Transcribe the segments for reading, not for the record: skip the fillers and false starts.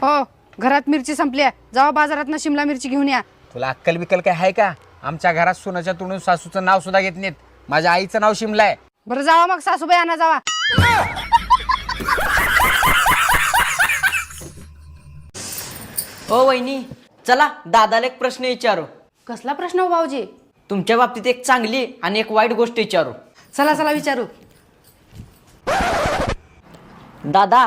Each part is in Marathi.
हो, घरात मिरची संपली आहे, जावा बाजारात शिमला मिरची घेऊन या. तुला अक्कल बिक्कल काय आहे का? आमच्या घरात सोनाच्या तोंडून सासूचं नाव सुद्धा घेत नाहीत. माझ्या आईचं नाव शिमला आहे. बरं जावा मग, सासूबाई आणा जावा. ओ वहिनी, चला दादाला एक प्रश्न विचारू. कसला प्रश्न हो भाऊजी? तुमच्या बाबतीत एक चांगली आणि एक वाईट गोष्ट विचारू. चला चला विचारू. दादा,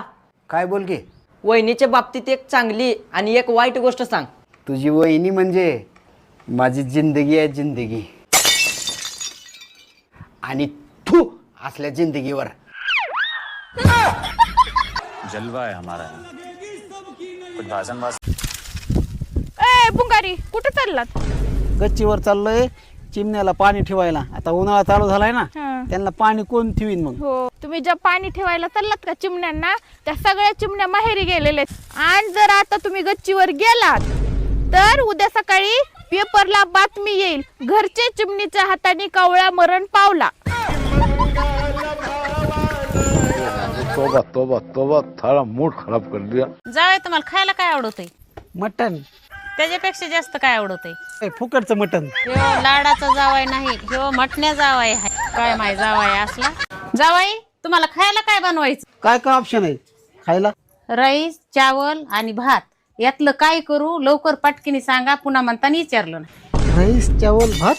काय बोल की? वहिनीच्या बाबतीत एक चांगली आणि एक वाईट गोष्ट सांग. तुझी वहिनी म्हणजे माझी जिंदगी आहे, जिंदगी. आणि तू असल्या जिंदगीवर जलवा है हमारा. कुछ भाषण ए बुंगारी, कुठे चाललात? गच्चीवर चाललोय चिमण्याला पाणी ठेवायला. आता उन्हाळा चालू झालाय ना, त्यांना पाणी कोण ठेवीन मग? हो, तुम्ही ज्या पाणी ठेवायला चाललात का चिमण्यांना, त्या सगळ्या चिमण्या माहेरी गेलेले. आणि जर आता तुम्ही गच्चीवर गेलात तर उद्या सकाळी पेपरला बातमी येईल, घरचे चिमणीच्या हाताने कावळा मरण पावला. तोबा तोबा तोबा, थाळा मूड खराब कर दिया. जावई, तुम्हाला खायला काय आवडतंय? मटण. त्याच्यापेक्षा जास्त काय आवडतंय? फुकटचं मटण. ह्यो लाडाचा जावाय नाही, ह्यो मटण्या जावाय आहे. काय माय जावाय असला. जावाई, तुम्हाला खायला काय बनवायचं? काय काय ऑप्शन आहे खायला? राईस, चावल आणि भात, यातलं काय करू? लवकर पटकीने सांगा, पुन्हा म्हणताना विचारलं ना. राईस, चावल, भात.